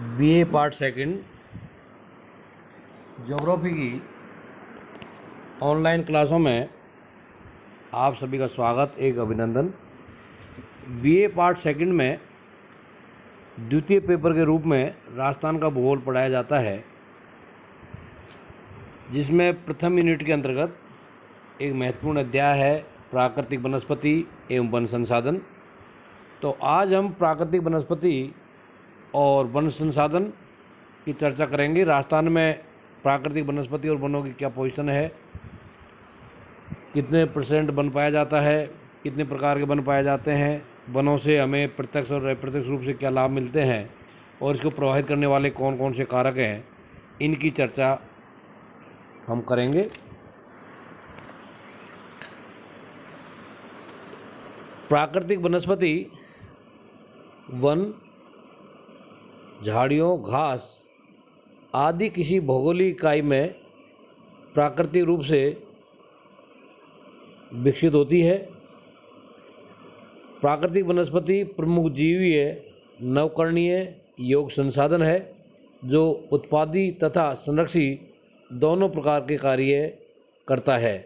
BA part second geography की online क्लासों में आप सभी का स्वागत, एक अभिनंदन। बीए पार्ट सेकंड में द्वितीय पेपर के रूप में राजस्थान का भूगोल पढ़ाया जाता है, जिसमें प्रथम यूनिट के अंतर्गत एक महत्वपूर्ण अध्याय है प्राकृतिक वनस्पति एवं वन संसाधन। तो आज हम प्राकृतिक वनस्पति और वन संसाधन की चर्चा करेंगे। राजस्थान में प्राकृतिक वनस्पति और वनों की क्या पोजीशन है, कितने % वन पाया जाता है, कितने प्रकार के वन पाए जाते हैं, वनों से हमें प्रत्यक्ष और अप्रत्यक्ष रूप से क्या लाभ मिलते हैं और इसको प्रभावित करने वाले कौन कौन से कारक हैं, इनकी चर्चा हम करेंगे। प्राकृतिक वनस्पति वन, झाड़ियों, घास आदि किसी भौगोलिक इकाई में प्राकृतिक रूप से विकसित होती है। प्राकृतिक वनस्पति प्रमुख जीवीय नवकरणीय योग संसाधन है जो उत्पादी तथा संरक्षी दोनों प्रकार के कार्य करता है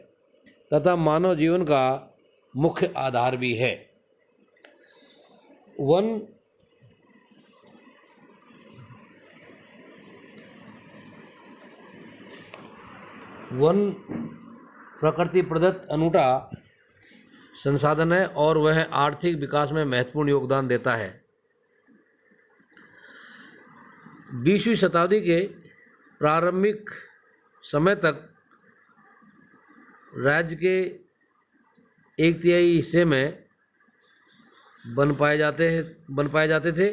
तथा मानव जीवन का मुख्य आधार भी है। वन प्रकृति प्रदत्त अनूठा संसाधन है और वह आर्थिक विकास में महत्वपूर्ण योगदान देता है। 20वीं शताब्दी के प्रारंभिक समय तक राज्य के 1/3 हिस्से में वन पाए जाते थे,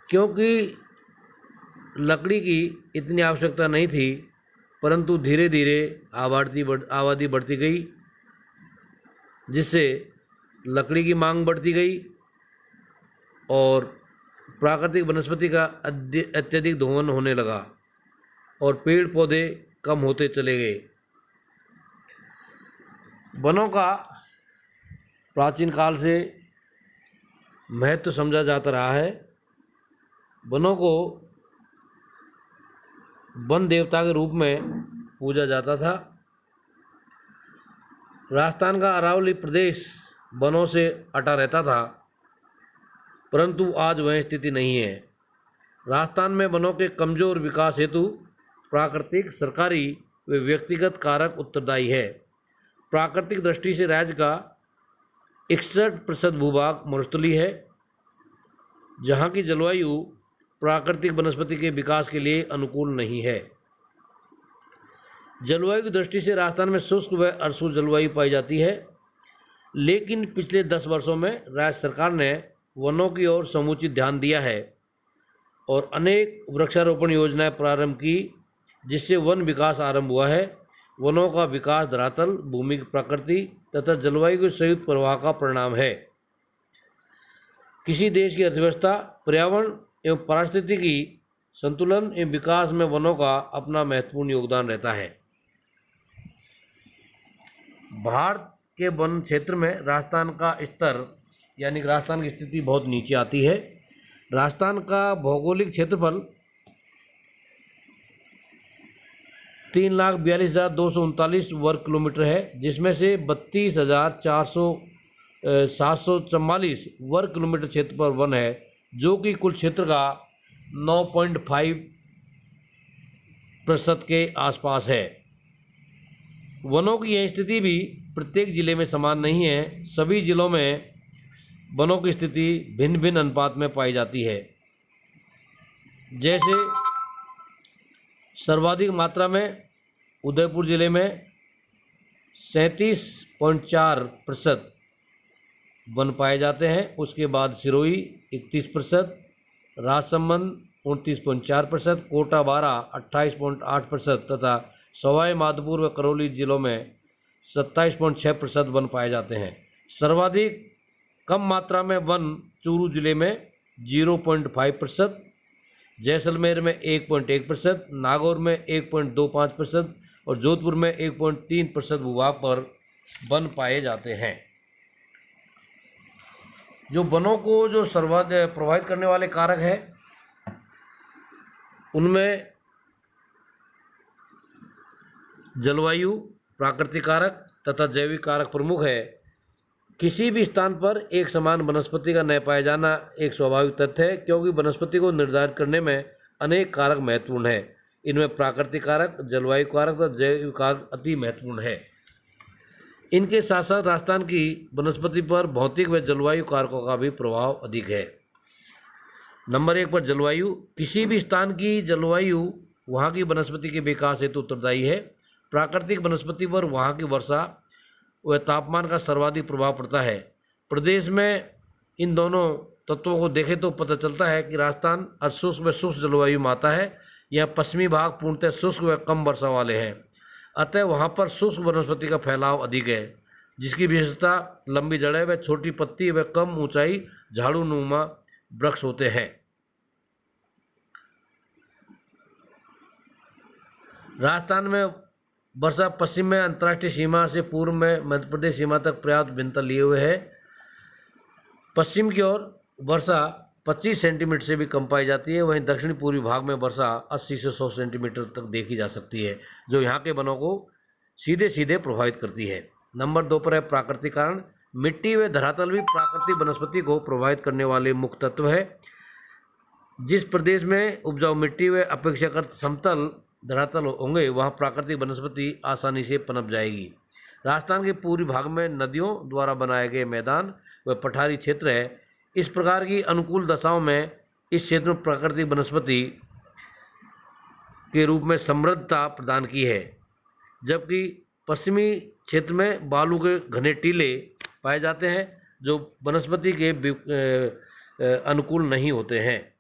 क्योंकि लकड़ी की इतनी आवश्यकता नहीं थी। परंतु धीरे धीरे आबादी बढ़ती गई, जिससे लकड़ी की मांग बढ़ती गई और प्राकृतिक वनस्पति का अत्यधिक दोहन होने लगा और पेड़ पौधे कम होते चले गए। वनों का प्राचीन काल से महत्व समझा जाता रहा है। वनों को वन देवता के रूप में पूजा जाता था। राजस्थान का अरावली प्रदेश वनों से अटा रहता था, परंतु आज वह स्थिति नहीं है। राजस्थान में वनों के कमजोर विकास हेतु प्राकृतिक, सरकारी व व्यक्तिगत कारक उत्तरदायी है। प्राकृतिक दृष्टि से राज्य का 61% भूभाग मरुस्थलीय है, जहाँ की जलवायु प्राकृतिक वनस्पति के विकास के लिए अनुकूल नहीं है। जलवायु की दृष्टि से राजस्थान में शुष्क व अर्षु जलवायु पाई जाती है, लेकिन पिछले 10 वर्षों में राज्य सरकार ने वनों की ओर समुचित ध्यान दिया है और अनेक वृक्षारोपण योजनाएं प्रारंभ की, जिससे वन विकास आरंभ हुआ है। वनों का विकास धरातल, भूमि की प्रकृति तथा जलवायु के संयुक्त प्रभाव का परिणाम है। किसी देश की अर्थव्यवस्था, पर्यावरण एवं पारिस्थितिकी संतुलन एवं विकास में वनों का अपना महत्वपूर्ण योगदान रहता है। भारत के वन क्षेत्र में राजस्थान का स्तर यानी कि राजस्थान की स्थिति बहुत नीचे आती है। राजस्थान का भौगोलिक क्षेत्रफल 3,42,239 वर्ग किलोमीटर है, जिसमें से 32,744 वर्ग किलोमीटर क्षेत्र पर वन है, जो कि कुल क्षेत्र का 9.5% के आसपास है। वनों की यह स्थिति भी प्रत्येक जिले में समान नहीं है। सभी जिलों में वनों की स्थिति भिन्न भिन्न अनुपात में पाई जाती है। जैसे सर्वाधिक मात्रा में उदयपुर जिले में 37.4% वन पाए जाते हैं। उसके बाद सिरोही 31%, राजसमंद 29.4%, कोटा 28.8% तथा सवाई माधोपुर व करौली जिलों में 27.6% वन पाए जाते हैं। सर्वाधिक कम मात्रा में वन चूरू जिले में 0.5%, जैसलमेर में 1.1%, नागौर में 1.25% और जोधपुर में 1.3% भूभाग पर वन पाए जाते हैं। जो वनों को जो सर्वाधिक प्रभावित करने वाले कारक है उनमें जलवायु, प्राकृतिक कारक तथा जैविक कारक प्रमुख है। किसी भी स्थान पर एक समान वनस्पति का न पाया जाना एक स्वाभाविक तथ्य है, क्योंकि वनस्पति को निर्धारित करने में अनेक कारक महत्वपूर्ण है। इनमें प्राकृतिक कारक, जलवायु कारक तथा जैविक कारक अति महत्वपूर्ण है। इनके साथ साथ राजस्थान की वनस्पति पर भौतिक व जलवायु कारकों का भी प्रभाव अधिक है। नंबर 1 पर जलवायु। किसी भी स्थान की जलवायु वहाँ की वनस्पति के विकास हेतु उत्तरदायी है। प्राकृतिक वनस्पति पर वहाँ की वर्षा व तापमान का सर्वाधिक प्रभाव पड़ता है। प्रदेश में इन दोनों तत्वों को देखें तो पता चलता है कि राजस्थान अर्धशुष्क व शुष्क जलवायु में आता है। यह पश्चिमी भाग पूर्णतः शुष्क व कम वर्षा वाले हैं, अतः वहाँ पर शुष्क वनस्पति का फैलाव अधिक है, जिसकी विशेषता लंबी जड़ें व छोटी पत्ती व कम ऊंचाई झाड़ू नुमा वृक्ष होते हैं। राजस्थान में वर्षा पश्चिम में अंतर्राष्ट्रीय सीमा से पूर्व में मध्य प्रदेश सीमा तक पर्याप्त भिन्नता लिए हुए है। पश्चिम की ओर वर्षा 25 सेंटीमीटर से भी कम पाई जाती है, वहीं दक्षिण पूर्वी भाग में वर्षा 80 से 100 सेंटीमीटर तक देखी जा सकती है, जो यहाँ के वनों को सीधे सीधे प्रभावित करती है। नंबर 2 पर है प्राकृतिक कारण। मिट्टी व धरातल भी प्राकृतिक वनस्पति को प्रभावित करने वाले मुख्य तत्व है। जिस प्रदेश में उपजाऊ मिट्टी व अपेक्षाकृत समतल धरातल होंगे, वहाँ प्राकृतिक वनस्पति आसानी से पनप जाएगी। राजस्थान के पूर्वी भाग में नदियों द्वारा बनाए गए मैदान व पठारी क्षेत्र है। इस प्रकार की अनुकूल दशाओं में इस क्षेत्र में प्राकृतिक वनस्पति के रूप में समृद्धता प्रदान की है, जबकि पश्चिमी क्षेत्र में बालू के घने टीले पाए जाते हैं, जो वनस्पति के अनुकूल नहीं होते हैं।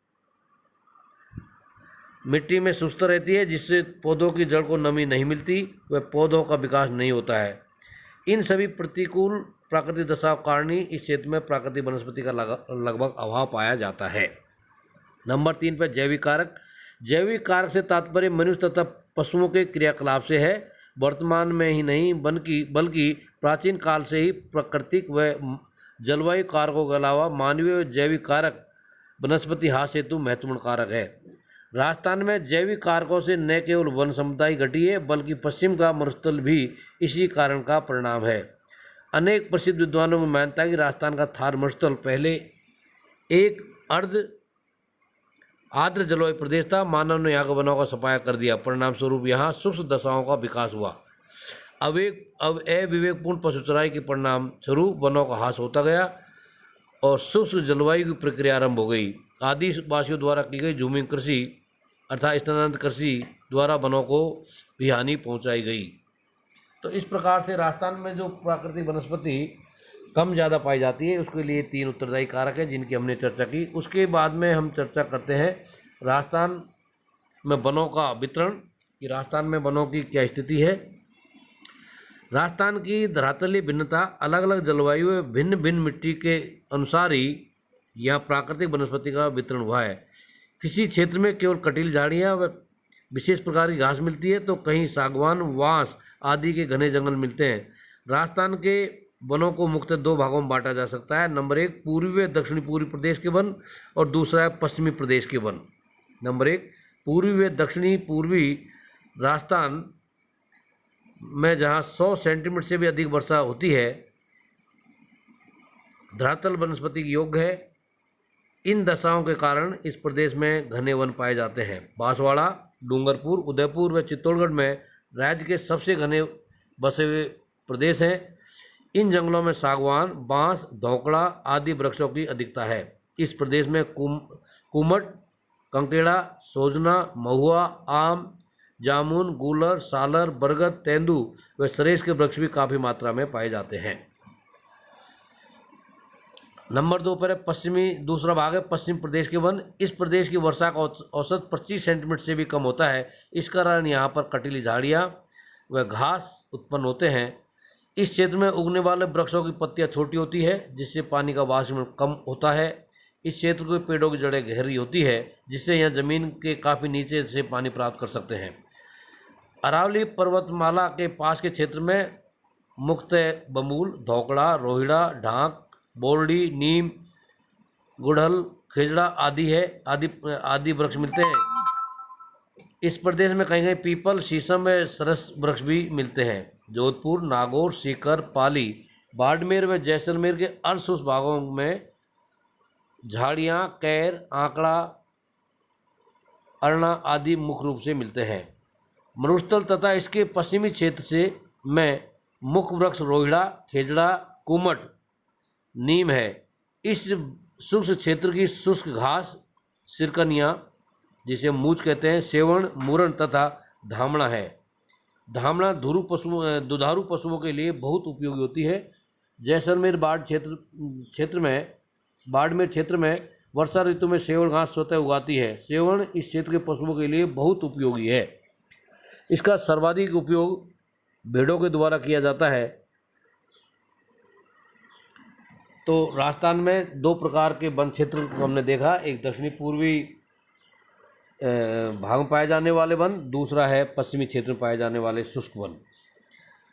मिट्टी में शुष्कता रहती है, जिससे पौधों की जड़ को नमी नहीं मिलती व पौधों का विकास नहीं होता है। इन सभी प्रतिकूल प्राकृतिक दशाओं कारण ही इस क्षेत्र में प्राकृतिक वनस्पति का लगभग अभाव पाया जाता है। नंबर 3 पर जैविक कारक। जैविक कारक से तात्पर्य मनुष्य तथा पशुओं के क्रियाकलाप से है। वर्तमान में ही नहीं बल्कि प्राचीन काल से ही प्राकृतिक व जलवायु कारकों के अलावा मानवीय जैविक कारक वनस्पति हास हेतु महत्वपूर्ण कारक है। राजस्थान में जैविक कारकों से न केवल वन समुदाय घटी है, बल्कि पश्चिम का मरुस्थल भी इसी कारण का परिणाम है। अनेक प्रसिद्ध विद्वानों में मान्यता है कि राजस्थान का थार मरुस्थल पहले एक अर्ध आर्द्र जलवायु प्रदेश था। मानव ने यहाँ के वनों का सफाया कर दिया, परिणाम स्वरूप यहाँ शुष्क दशाओं का विकास हुआ। अब अविवेकपूर्ण पशु चराई के परिणाम स्वरूप वनों का ह्रास होता गया और शुष्क जलवायु की प्रक्रिया आरंभ हो गई। आदिवासियों द्वारा की गई झूमिंग कृषि अर्थात स्थानांतरित कृषि द्वारा वनों को भी हानि पहुँचाई गई। तो इस प्रकार से राजस्थान में जो प्राकृतिक वनस्पति कम ज़्यादा पाई जाती है, उसके लिए 3 उत्तरदायी कारक है जिनकी हमने चर्चा की। उसके बाद में हम चर्चा करते हैं राजस्थान में वनों का वितरण, कि राजस्थान में वनों की क्या स्थिति है। राजस्थान की धरातलीय भिन्नता, अलग अलग जलवायु व भिन्न भिन्न मिट्टी के अनुसार ही यहाँ प्राकृतिक वनस्पति का वितरण हुआ है। किसी क्षेत्र में केवल कटील झाड़ियाँ व विशेष प्रकार की घास मिलती है, तो कहीं सागवान, वांस आदि के घने जंगल मिलते हैं। राजस्थान के वनों को मुख्यतः 2 भागों में बांटा जा सकता है। नंबर 1 पूर्वी व दक्षिणी पूर्वी प्रदेश के वन और दूसरा है पश्चिमी प्रदेश के वन। नंबर 1 पूर्वी व दक्षिणी पूर्वी राजस्थान में जहाँ 100 सेंटीमीटर से भी अधिक वर्षा होती है, धरातल वनस्पति की योग्य है। इन दशाओं के कारण इस प्रदेश में घने वन पाए जाते हैं। बांसवाड़ा, डूंगरपुर, उदयपुर व चित्तौड़गढ़ में राज्य के सबसे घने बसे हुए प्रदेश हैं। इन जंगलों में सागवान, बांस, धौकड़ा आदि वृक्षों की अधिकता है। इस प्रदेश में कुमट, कंकेड़ा, सोजना, महुआ, आम, जामुन, गूलर, सालर, बरगद, तेंदू व सरेस के वृक्ष भी काफ़ी मात्रा में पाए जाते हैं। नंबर 2 पर है दूसरा भाग है पश्चिम प्रदेश के वन। इस प्रदेश की वर्षा का औसत 25 सेंटीमीटर से भी कम होता है। इस कारण यहाँ पर कटीली झाड़ियाँ व घास उत्पन्न होते हैं। इस क्षेत्र में उगने वाले वृक्षों की पत्तियाँ छोटी होती है, जिससे पानी का वाष्पीकरण कम होता है। इस क्षेत्र के पेड़ों की जड़ें गहरी होती है, जिससे यह जमीन के काफ़ी नीचे से पानी प्राप्त कर सकते हैं। अरावली पर्वतमाला के पास के क्षेत्र में मुख्यतः बमूल, धौकड़ा, रोहिड़ा, ढाक, बोरडी, नीम, गुड़हल, खेजड़ा आदि वृक्ष मिलते हैं। इस प्रदेश में कहीं कहीं पीपल, शीशम व सरस वृक्ष भी मिलते हैं। जोधपुर, नागौर, सीकर, पाली, बाड़मेर व जैसलमेर के अर्धशुष्क भागों में झाड़ियाँ, कैर, आंकड़ा, अरना आदि मुख्य रूप से मिलते हैं। मरुस्थल तथा इसके पश्चिमी क्षेत्र से में मुख्य वृक्ष रोहिड़ा, खेजड़ा, कुमट, नीम है। इस शुष्क क्षेत्र की शुष्क घास सिरकनिया, जिसे मूछ कहते हैं, सेवण, मुरन तथा धामड़ा है। धामड़ा दुधारू पशुओं के लिए बहुत उपयोगी होती है। जैसलमेर बाड़मेर क्षेत्र में वर्षा ऋतु में सेवण घास स्वतः उगाती है। सेवण इस क्षेत्र के पशुओं के लिए बहुत उपयोगी है। इसका सर्वाधिक उपयोग भेड़ों के द्वारा किया जाता है। तो राजस्थान में दो प्रकार के वन क्षेत्र हमने देखा, एक दक्षिणी पूर्वी भाग में पाए जाने वाले वन, दूसरा है पश्चिमी क्षेत्र में पाए जाने वाले शुष्क वन।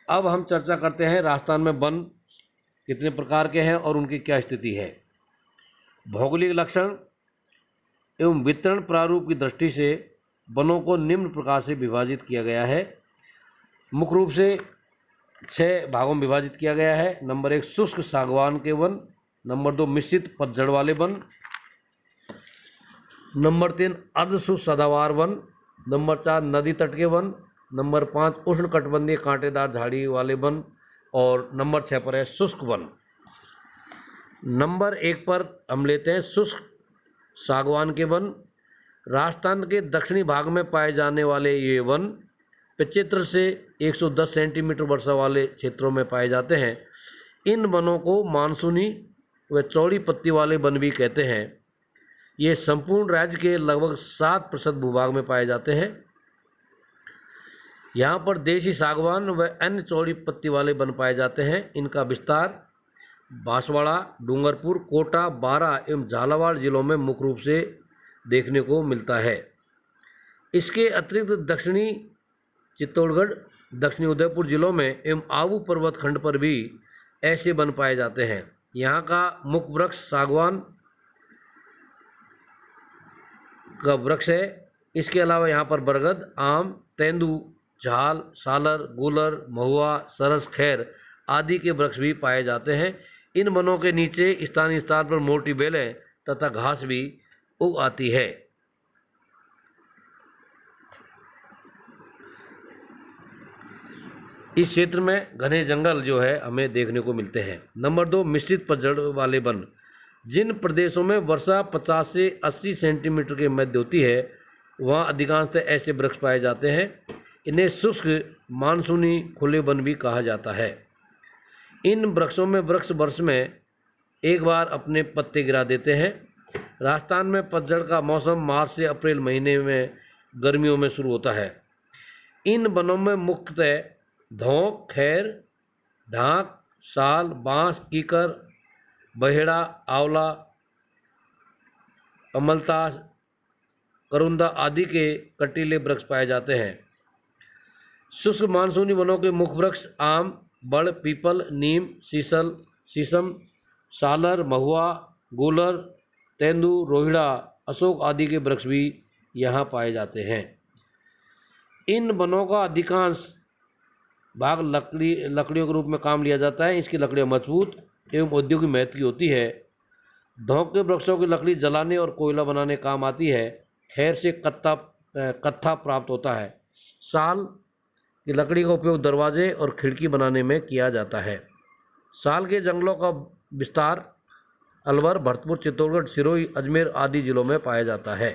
अब हम चर्चा करते हैं राजस्थान में वन कितने प्रकार के हैं और उनकी क्या स्थिति है। भौगोलिक लक्षण एवं वितरण प्रारूप की दृष्टि से वनों को निम्न प्रकार से विभाजित किया गया है। मुख्य रूप से 6 भागों में विभाजित किया गया है। नंबर 1 शुष्क सागवान के वन, नंबर 2 मिश्रित पतझड़ वाले वन, नंबर 3 अर्धशुष्क सदाबहार वन, नंबर 4 नदी तट के वन, नंबर 5 उष्णकटिबंधीय कांटेदार झाड़ी वाले वन और नंबर 6 पर है शुष्क वन। नंबर 1 पर हम लेते हैं शुष्क सागवान के वन। राजस्थान के दक्षिणी भाग में पाए जाने वाले ये वन 75 से 110 सेंटीमीटर वर्षा वाले क्षेत्रों में पाए जाते हैं। इन वनों को मानसूनी व चौड़ी पत्ती वाले वन भी कहते हैं। ये संपूर्ण राज्य के लगभग 7% भूभाग में पाए जाते हैं। यहाँ पर देशी सागवान व अन्य चौड़ी पत्ती वाले वन पाए जाते हैं। इनका विस्तार बांसवाड़ा, डूंगरपुर, कोटा, बारां एवं झालावाड़ जिलों में मुख्य रूप से देखने को मिलता है। इसके अतिरिक्त दक्षिणी चित्तौड़गढ़, दक्षिणी उदयपुर जिलों में एवं आबू पर्वत खंड पर भी ऐसे वन पाए जाते हैं। यहाँ का मुख्य वृक्ष सागवान का वृक्ष है। इसके अलावा यहाँ पर बरगद, आम, तेंदू, झाल, सालर, गूलर, महुआ, सरस, खैर आदि के वृक्ष भी पाए जाते हैं। इन वनों के नीचे स्थानीय स्थान पर मोटी बेलें तथा घास भी उग आती है। इस क्षेत्र में घने जंगल जो है हमें देखने को मिलते हैं। नंबर 2 मिश्रित पतझड़ वाले वन। जिन प्रदेशों में वर्षा 50 से 80 सेंटीमीटर के मध्य होती है वहाँ अधिकांशतः ऐसे वृक्ष पाए जाते हैं। इन्हें शुष्क मानसूनी खुले वन भी कहा जाता है। इन वृक्षों में वृक्ष वर्ष में एक बार अपने पत्ते गिरा देते हैं। राजस्थान में पतझड़ का मौसम मार्च से अप्रैल महीने में गर्मियों में शुरू होता है। इन वनों में मुख्यतः धौंक, खैर, ढाक, साल, बांस, कीकर, बहेड़ा, आंवला, अमलतास, करुंदा आदि के कटीले वृक्ष पाए जाते हैं। शुष्क मानसूनी वनों के मुख्य वृक्ष आम, बड़, पीपल, नीम, शीशम, सालर, महुआ, गूलर, तेंदू, रोहिड़ा, अशोक आदि के वृक्ष भी यहाँ पाए जाते हैं। इन वनों का अधिकांश भाग लकड़ियों के रूप में काम लिया जाता है। इसकी लकड़ियाँ मजबूत एवं औद्योगिक महत्व की होती है। धौंक के वृक्षों की लकड़ी जलाने और कोयला बनाने काम आती है। खैर से कत्था प्राप्त होता है। साल की लकड़ी का उपयोग दरवाजे और खिड़की बनाने में किया जाता है। साल के जंगलों का विस्तार अलवर, भरतपुर, चित्तौड़गढ़, सिरोही, अजमेर आदि जिलों में पाया जाता है।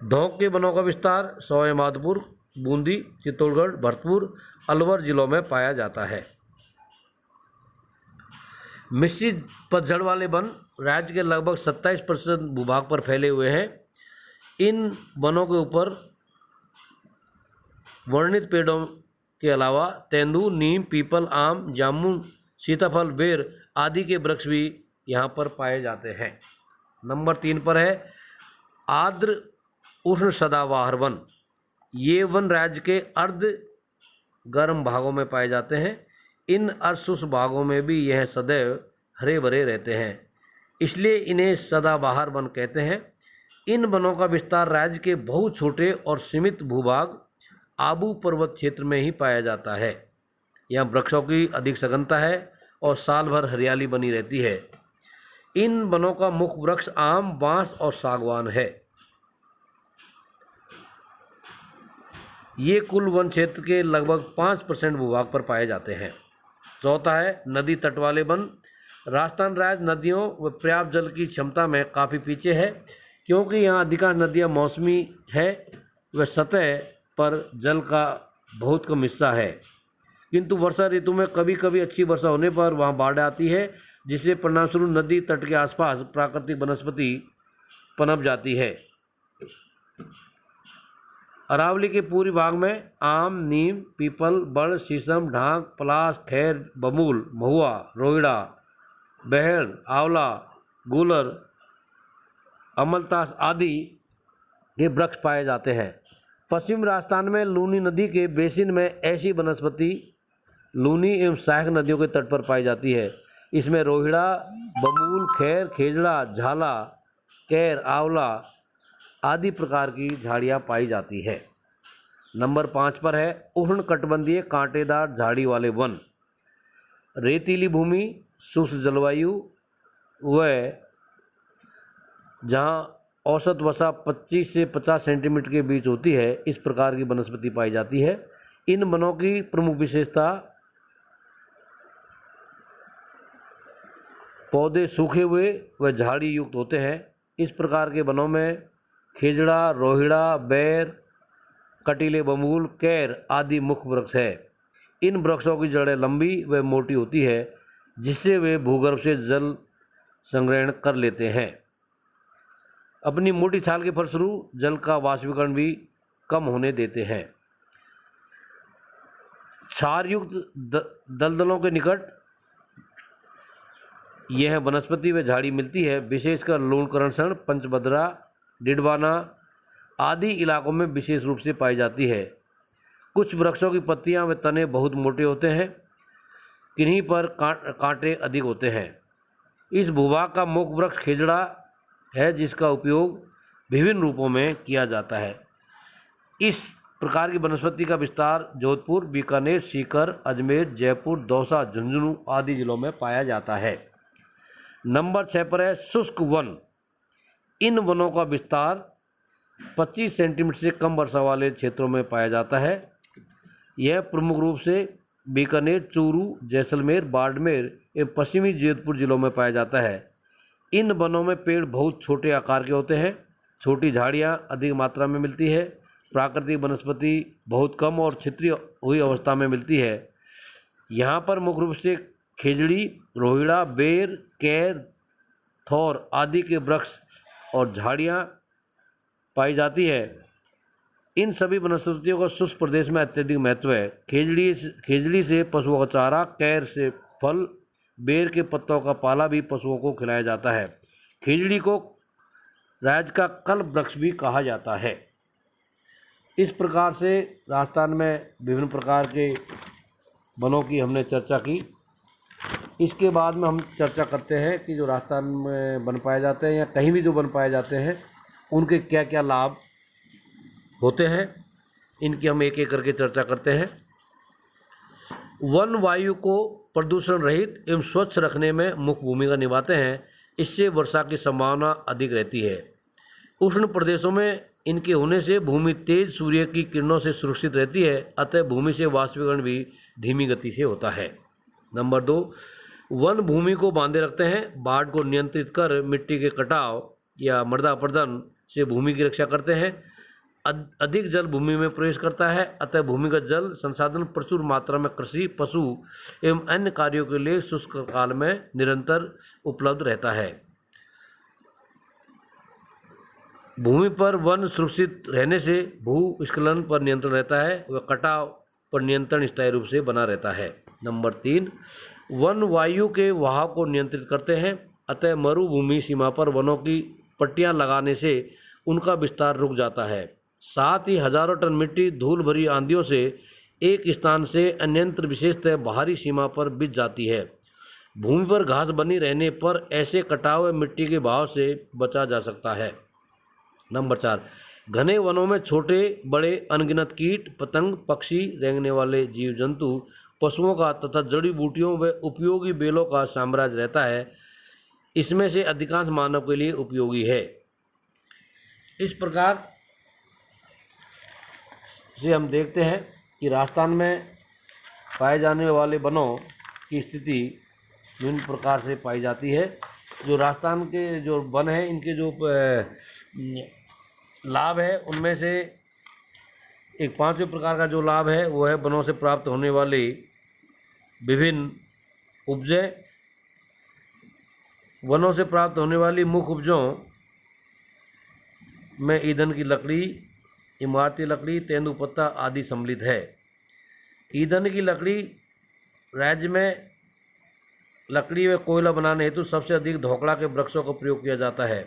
धौंक के वनों का विस्तार सवाई माधोपुर, बूंदी, चित्तौड़गढ़, भरतपुर, अलवर जिलों में पाया जाता है। मिश्रित पतझड़ वाले वन राज्य के लगभग 27% भूभाग पर फैले हुए हैं। इन वनों के ऊपर वर्णित पेड़ों के अलावा तेंदू, नीम, पीपल, आम, जामुन, सीताफल, बेर आदि के वृक्ष भी यहाँ पर पाए जाते हैं। नंबर 3 पर है आर्द्र उष्ण सदाबहार वन। ये वन राज्य के अर्ध गर्म भागों में पाए जाते हैं। इन अर्धशुष्क भागों में भी यह सदैव हरे भरे रहते हैं, इसलिए इन्हें सदाबहार वन कहते हैं। इन वनों का विस्तार राज्य के बहुत छोटे और सीमित भूभाग आबू पर्वत क्षेत्र में ही पाया जाता है। यहाँ वृक्षों की अधिक सघनता है और साल भर हरियाली बनी रहती है। इन वनों का मुख्य वृक्ष आम, बांस और सागवान है। ये कुल वन क्षेत्र के लगभग 5% भूभाग पर पाए जाते हैं। चौथा है नदी तट वाले वन। राजस्थान राज्य नदियों व पर्याप्त जल की क्षमता में काफ़ी पीछे है, क्योंकि यहाँ अधिकांश नदियाँ मौसमी है व सतह पर जल का बहुत कम हिस्सा है, किंतु वर्षा ऋतु में कभी कभी अच्छी वर्षा होने पर वहाँ बाढ़ आती है, जिससे परिणामस्वरूप नदी तट के आसपास प्राकृतिक वनस्पति पनप जाती है। अरावली के पूर्वी भाग में आम, नीम, पीपल, बड़, शीशम, ढाक, पलास, खैर, बबूल, महुआ, रोहिड़ा, बहेड़, आंवला, गूलर, अमलतास आदि के वृक्ष पाए जाते हैं। पश्चिम राजस्थान में लूनी नदी के बेसिन में ऐसी वनस्पति लूनी एवं सहायक नदियों के तट पर पाई जाती है। इसमें रोहिड़ा, बबूल, खैर, खेजड़ा, झाला, कैर, आंवला आदि प्रकार की झाड़ियाँ पाई जाती है। नंबर 5 पर है उष्णकटिबंधीय कांटेदार झाड़ी वाले वन। रेतीली भूमि, शुष्क जलवायु व जहाँ औसत वर्षा 25 से 50 सेंटीमीटर के बीच होती है, इस प्रकार की वनस्पति पाई जाती है। इन वनों की प्रमुख विशेषता पौधे सूखे हुए व झाड़ी युक्त होते हैं। इस प्रकार के वनों में खेजड़ा, रोहिड़ा, बेर, कटीले बबूल, कैर आदि मुख्य वृक्ष है। इन वृक्षों की जड़ें लंबी व मोटी होती है, जिससे वे भूगर्भ से जल संग्रहण कर लेते हैं। अपनी मोटी छाल के फलस्वरूप जल का वाष्पीकरण भी कम होने देते हैं। क्षार युक्त दलदलों के निकट यह वनस्पति व झाड़ी मिलती है। विशेषकर लूणकरणसण, पंचभद्रा, डिडवाना आदि इलाकों में विशेष रूप से पाई जाती है। कुछ वृक्षों की पत्तियां व तने बहुत मोटे होते हैं, किन्हीं पर कांटे अधिक होते हैं। इस भूभाग का मुख्य वृक्ष खेजड़ा है, जिसका उपयोग विभिन्न रूपों में किया जाता है। इस प्रकार की वनस्पति का विस्तार जोधपुर, बीकानेर, सीकर, अजमेर, जयपुर, दौसा, झुंझुनू आदि जिलों में पाया जाता है। नंबर 6 पर है शुष्क वन। इन वनों का विस्तार 25 सेंटीमीटर से कम वर्षा वाले क्षेत्रों में पाया जाता है। यह प्रमुख रूप से बीकानेर, चूरू, जैसलमेर, बाड़मेर एवं पश्चिमी जोधपुर जिलों में पाया जाता है। इन वनों में पेड़ बहुत छोटे आकार के होते हैं, छोटी झाड़ियाँ अधिक मात्रा में मिलती है, प्राकृतिक वनस्पति बहुत कम और छितरी हुई अवस्था में मिलती है। यहाँ पर मुख्य रूप से खेजड़ी, रोहिड़ा, बेर, कैर, थौर आदि के वृक्ष और झाड़ियाँ पाई जाती है। इन सभी वनस्पतियों का शुष्क प्रदेश में अत्यधिक महत्व है। खेजड़ी से पशुओं का चारा, कैर से फल, बेर के पत्तों का पाला भी पशुओं को खिलाया जाता है। खेजड़ी को राज्य का कल्प वृक्ष भी कहा जाता है। इस प्रकार से राजस्थान में विभिन्न प्रकार के वनों की हमने चर्चा की। इसके बाद में हम चर्चा करते हैं कि जो राजस्थान में वन पाए जाते हैं या कहीं भी जो वन पाए जाते हैं, उनके क्या क्या लाभ होते हैं, इनकी हम एक एक करके चर्चा करते हैं। वन वायु को प्रदूषण रहित एवं स्वच्छ रखने में मुख्य भूमिका निभाते हैं। इससे वर्षा की संभावना अधिक रहती है। उष्ण प्रदेशों में इनके होने से भूमि तेज सूर्य की किरणों से सुरक्षित रहती है, अतः भूमि से वाष्पीकरण भी धीमी गति से होता है। नंबर 2, वन भूमि को बांधे रखते हैं। बाढ़ को नियंत्रित कर मिट्टी के कटाव या मृदा अपरदन से भूमि की रक्षा करते हैं। अधिक जल भूमि में प्रवेश करता है, अतः भूमिगत जल संसाधन प्रचुर मात्रा में कृषि, पशु एवं अन्य कार्यों के लिए शुष्क काल में निरंतर उपलब्ध रहता है। भूमि पर वन सुरक्षित रहने से भूस्खलन पर नियंत्रण रहता है व कटाव पर नियंत्रण स्थायी रूप से बना रहता है। नंबर 3, वन वायु के बहाव को नियंत्रित करते हैं, अतः मरुभूमि सीमा पर वनों की पट्टियां लगाने से उनका विस्तार रुक जाता है। साथ ही हजारों टन मिट्टी धूल भरी आंधियों से एक स्थान से अन्यत्र विशेषतः बाहरी सीमा पर बिछ जाती है। भूमि पर घास बनी रहने पर ऐसे कटाव व मिट्टी के बहाव से बचा जा सकता है। नंबर 4, घने वनों में छोटे बड़े अनगिनत कीट पतंग पक्षी रेंगने वाले जीव जंतु पशुओं का तथा जड़ी बूटियों व उपयोगी बेलों का साम्राज्य रहता है। इसमें से अधिकांश मानव के लिए उपयोगी है। इस प्रकार से हम देखते हैं कि राजस्थान में पाए जाने वाले वनों की स्थिति विभिन्न प्रकार से पाई जाती है। जो राजस्थान के जो वन हैं, इनके जो लाभ है, उनमें से एक 5वें प्रकार का जो लाभ है वो है वनों से प्राप्त होने वाली विभिन्न उपजें। वनों से प्राप्त होने वाली मुख्य उपजों में ईंधन की लकड़ी, इमारती लकड़ी, तेंदुपत्ता आदि सम्मिलित है। ईंधन की लकड़ी राज्य में लकड़ी व कोयला बनाने हेतु सबसे अधिक धोकड़ा के वृक्षों का प्रयोग किया जाता है।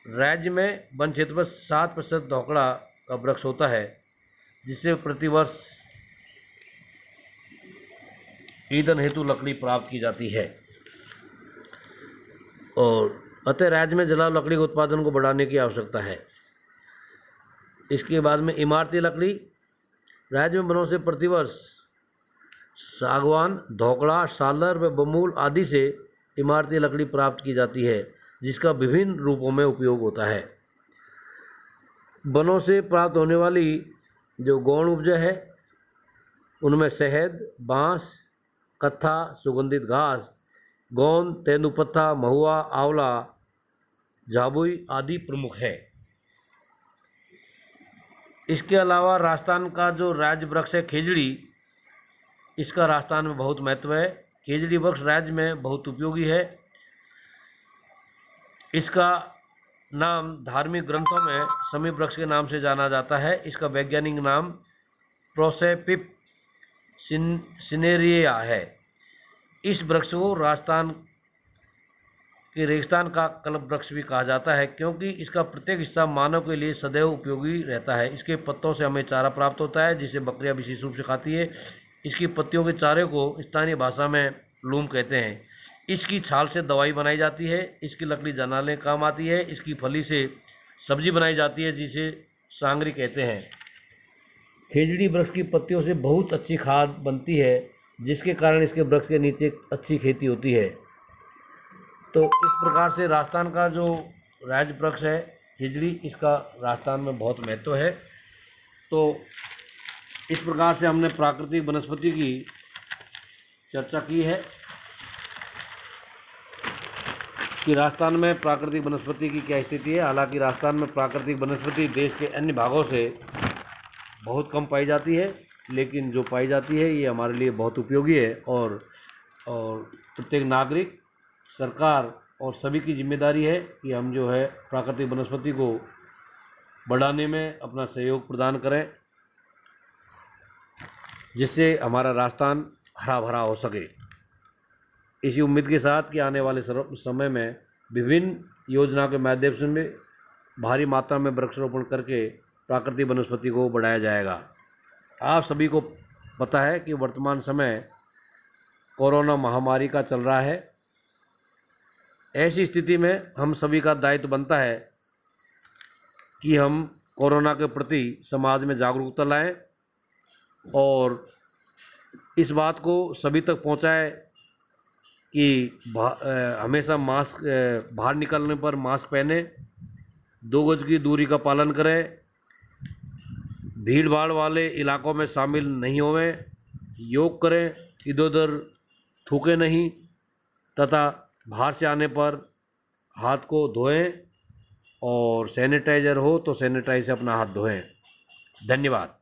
राज्य में वन क्षेत्र पर 7% धोकड़ा का वृक्ष होता है, जिससे प्रतिवर्ष ईंधन हेतु लकड़ी प्राप्त की जाती है। और अतः राज्य में जलाव लकड़ी के उत्पादन को बढ़ाने की आवश्यकता है। इसके बाद में इमारती लकड़ी, राज्य में वनों से प्रतिवर्ष सागवान, धोकड़ा, सालर व बमूल आदि से इमारती लकड़ी प्राप्त की जाती है, जिसका विभिन्न रूपों में उपयोग होता है। वनों से प्राप्त होने वाली जो गौण उपज है, उनमें शहद, बांस, कत्था, सुगंधित घास, गोंद, तेंदुपत्ता, महुआ, आंवला, झाबुई आदि प्रमुख है। इसके अलावा राजस्थान का जो राज्य वृक्ष है खेजड़ी, इसका राजस्थान में बहुत महत्व है। खेजड़ी वृक्ष राज्य में बहुत उपयोगी है। इसका नाम धार्मिक ग्रंथों में समी वृक्ष के नाम से जाना जाता है। इसका वैज्ञानिक नाम प्रोसेपिप सिनेरिया है। इस वृक्ष को राजस्थान के रेगिस्तान का कल्प वृक्ष भी कहा जाता है, क्योंकि इसका प्रत्येक हिस्सा मानव के लिए सदैव उपयोगी रहता है। इसके पत्तों से हमें चारा प्राप्त होता है, जिसे बकरियां विशेष रूप से खाती है। इसकी पत्तियों के चारे को स्थानीय भाषा में लूम कहते हैं। इसकी छाल से दवाई बनाई जाती है। इसकी लकड़ी जनाने काम आती है। इसकी फली से सब्जी बनाई जाती है, जिसे सांगरी कहते हैं। खेजड़ी वृक्ष की पत्तियों से बहुत अच्छी खाद बनती है, जिसके कारण इसके वृक्ष के नीचे अच्छी खेती होती है। तो इस प्रकार से राजस्थान का जो राज्य वृक्ष है खेजड़ी, इसका राजस्थान में बहुत महत्व है। तो इस प्रकार से हमने प्राकृतिक वनस्पति की चर्चा की है कि राजस्थान में प्राकृतिक वनस्पति की क्या स्थिति है। हालांकि राजस्थान में प्राकृतिक वनस्पति देश के अन्य भागों से बहुत कम पाई जाती है, लेकिन जो पाई जाती है ये हमारे लिए बहुत उपयोगी है। और प्रत्येक नागरिक, सरकार और सभी की जिम्मेदारी है कि हम जो है प्राकृतिक वनस्पति को बढ़ाने में अपना सहयोग प्रदान करें, जिससे हमारा राजस्थान हरा भरा हो सके। इसी उम्मीद के साथ कि आने वाले समय में विभिन्न योजना के माध्यम से भारी मात्रा में वृक्षारोपण करके प्राकृतिक वनस्पति को बढ़ाया जाएगा। आप सभी को पता है कि वर्तमान समय कोरोना महामारी का चल रहा है। ऐसी स्थिति में हम सभी का दायित्व बनता है कि हम कोरोना के प्रति समाज में जागरूकता लाएं और इस बात को सभी तक पहुंचाएं कि हमेशा मास्क, बाहर निकलने पर मास्क पहने, 2 गज की दूरी का पालन करें, भीड़ भाड़ वाले इलाकों में शामिल नहीं होवें, योग करें, इधर उधर थूकें नहीं, तथा बाहर से आने पर हाथ को धोएं और सैनिटाइजर हो तो सैनिटाइजर से अपना हाथ धोएं। धन्यवाद।